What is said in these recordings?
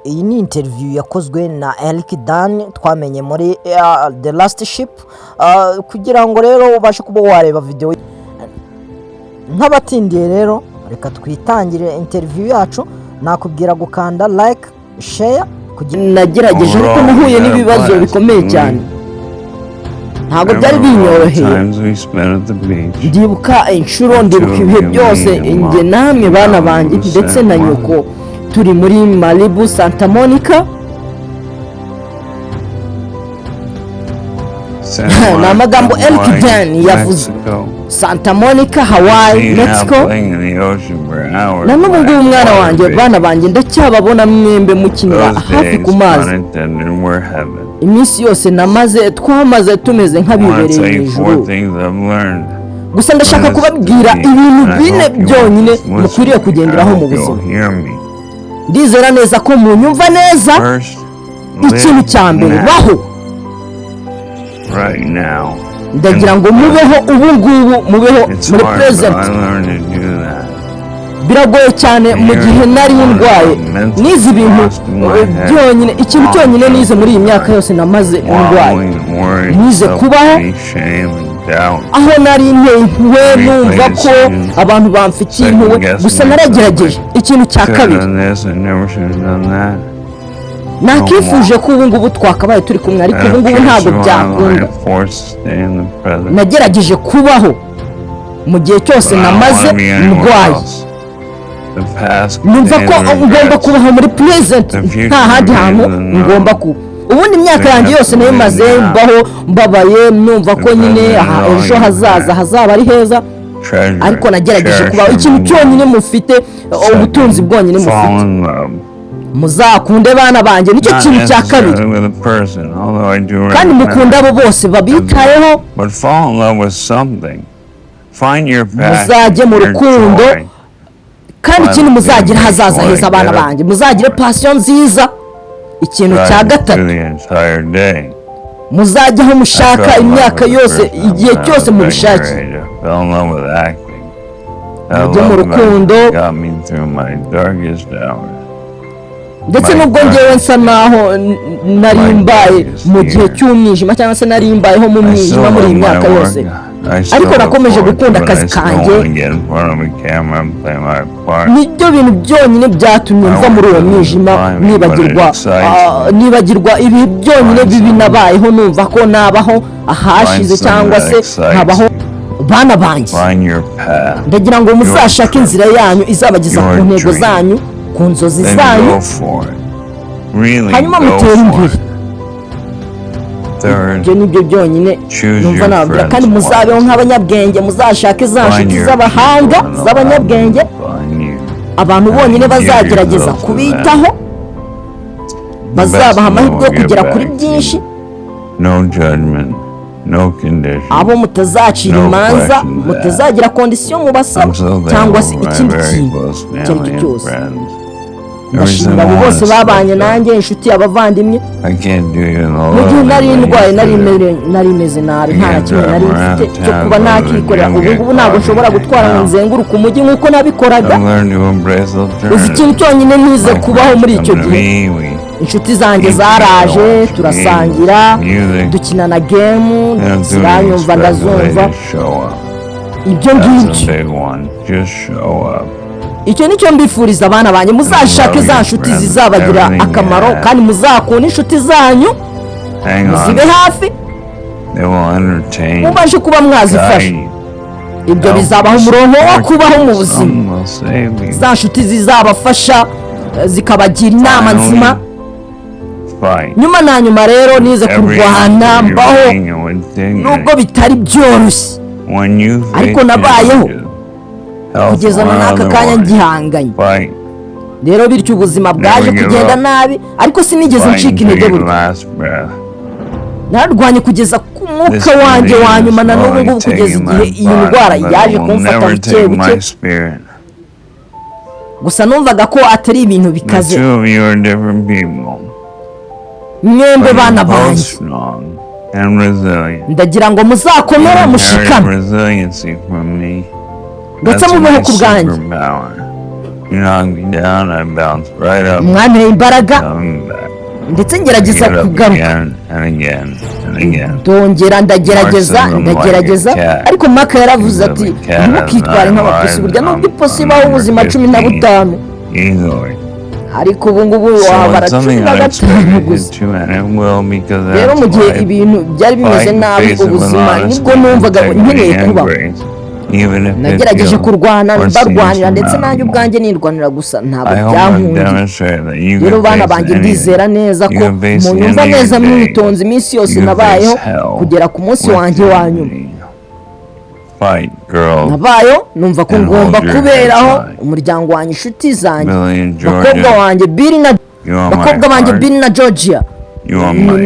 iyi ni interview yakozwe na Dane twamenye muri The Last Ship, kugira ngo rero ubashe kuba wareba video nk'abatindiye. rero reka twitangire interview yacu. Nakubwira gukanda like, share. Nagerageje ariko nahuye n'ibibazo bikomeye cyane, ntabwo byari binyoroheye. Ndibuka inshuro, ndibuka ibihe byose njye namwe bana banjye ndetse na nyoko turi muri Malibu, Santa Monica. Na amagambo Dane yavuze Santa Monica, Hawaii, Mexico. Na n'ubu ngubu umwana wanjye bana banjye ndacyababona mwembe mukinira hafi ku mazi. Iminsi yose twamaze tumeze nk'abibereye ijuru. Gusa ndashaka kubabwira ibintu bine byonyine mukwiriye kugenderaho mu buzima. Ndizera neza ko munyumva neza. Ikintu cya mbere, baho ndagira ngo mubeho ubu ngubu, mubeho muri present. Biragoye cyane mu gihe nari ndwaye, nize ibintu byonyine. Ikintu cyonyine nize muri iyi myaka yose namaze ndwaye, nize kubaho aho nari ntewe numva ko abantu bamfitiye impuhwe. Gusa naragerageje. Ikintu cya kabiri, nakifuje ko ubu ngubu twakabaye turi kumwe, ariko ubu ngubu ntabwo byakunda. Nagerageje kubaho mu gihe cyose namaze ndwaye. Numva ko ngomba kubaho muri present, nta handi hantu ngomba kuba. Ubundi imyaka yanjye yose nayo maze mbaho mbabaye, numva ko nyine ejo hazaza hazaba ari heza, ariko nagerageje kubaho. Ikintu cyonyine mufite, ubutunzi bwonyine mufite, muzakunde bana banjye, nicyo kintu cya kabiri. Kandi mukunda abo bose babitayeho. Muzajye mu rukundo, kandi ikindi muzagira hazaza heza abana banjye, muzagire passion nziza. Ikintu cya gatatu, muzajya aho mushaka imyaka yose, igihe cyose mubishakiye. Mujye mu rukundo. Ndetse nubwo ngewe nsa naho nari mbaye mu gihe cy'umwijima, cyangwa se nari mbayeho mu mwijima muri iyi myaka yose, ariko nakomeje gukunda akazi kanjye. Nibyo bintu byonyine byatumye mva muri uwo mwijima, nibagirwa ibi byonyine bibi nabayeho, numva ko nabaho ahashize cyangwa se nkabaho. Bana banjye, ndagira ngo muzashake inzira yanyu izabageza ku ntego zanyu, ku nzozi zanyu, hanyuma mutere imbere. Ibyo nibyo byonyine numva nababwira. Kandi muzabeho nk'abanyabwenge, muzashake za nshuti z'abahanga z'abanyabwenge, abantu bonyine bazagerageza kubitaho, bazabaha amahirwe yo kugera kuri byinshi. Abo mutazacira imanza, mutazagira kondisiyo mubasaba, cyangwa se ikindi kintu icyo ari cyo cyose. Ndashimira abo bose babanye nanjye, inshuti, abavandimwe. Mu gihe nari ndwaye, nari meze nabi, nta kimwe nari mfite cyo kuba nakikorera. Ubu ngubu ntabwo nshobora gutwara ngo nzenguruke umujyi nk'uko nabikoraga. Uzi ikintu cyonyine nize kubaho muri icyo gihe, inshuti zanjye zaraje, turasangira, dukina na game, ziranyumva ndazumva. Ibyo ngibyo, icyo nicyo mbifuriza abana banjye. Muzashake za nshuti zizabagira akamaro, kandi muzakunda inshuti zanyu, muzibe hafi, mubashe kuba mwazifasha. Ibyo bizabaho umurongo wo kubaho mu buzima. Za nshuti zizabafasha, zikabagira inama nzima. Nyuma na nyuma rero nize kurwana, mbaho nubwo bitari byoroshye, ariko nabayeho kugeza n'aka kanya ngihanganye. Rero bityo ubuzima bwaje kugenda nabi, ariko sinigeze ncika intege burya. Nararwanye kugeza ku mwuka wanjye wa nyuma, na n'ubu ngubu kugeza igihe iyi ndwara yaje kumfata buke buke. Gusa numvaga ko atari ibintu bikaze. Mwembe bana banjye, ndagira ngo muzakomere mushikame, ndetse mubeho ku bwanjye. mwanteye imbaraga ndetse ngerageza kugaruka ndongera ndagerageza ariko Maka yaravuze ati ntukitware nk'abapusi burya nubwo ipusi ibaho ubuzima 15 ariko ubu ngubu wabara 15 gusa. Rero mu gihe ibintu byari bimeze nabi ubuzima nibwo numvaga nkeneye kubaho, nagerageje kurwana barwanira ndetse nanjye ubwanjye nirwanira gusa ntabwo byankundiye. Rero bana banjye ndizera neza ko munyumva neza mwitonze iminsi yose nabayeho kugera ku munsi wanjye wa nyuma. nabayo numva ko ngomba kuberaho umuryango wanjye, inshuti zanjye, bakobwa wanjye Bill na Georgia,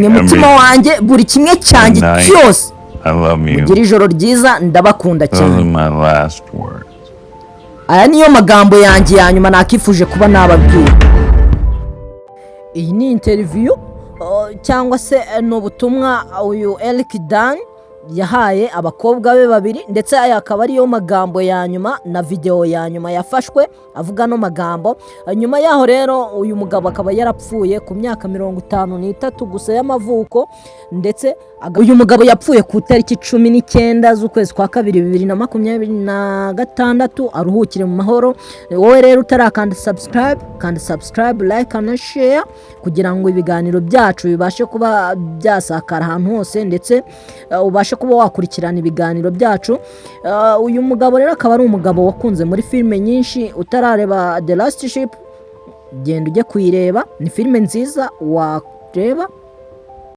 ni mutima wanjye, buri kimwe cyanjye cyose. Mugira ijoro ryiza, ndabakunda cyane. Aya niyo magambo yanjye ya nyuma nakifuje kuba nababwira. Iyi ni interview cyangwa se n'ubutumwa uyu Eric Dane yahaye abakobwa be babiri, ndetse aya akaba ariyo magambo ya nyuma na video ya nyuma yafashwe avuga no magambo. Nyuma yaho rero uyu mugabo akaba yarapfuye ku myaka 53 gusa y'amavuko, ndetse uyu mugabo yapfuye ku tariki 19 z'ukwezi kwa 2 2026. Aruhukire mu mahoro. Wowe rero utarakanda subscribe, like and share kugira ngo ibiganiro byacu bibashe kuba byasakara ahantu hose, ndetse ubashe kuba wakurikirana ibiganiro byacu. Uyu mugabo rero akaba ari umugabo wakunze muri filime nyinshi. Utarareba The Last Ship, genda ujye kuyireba, ni filime nziza wareba.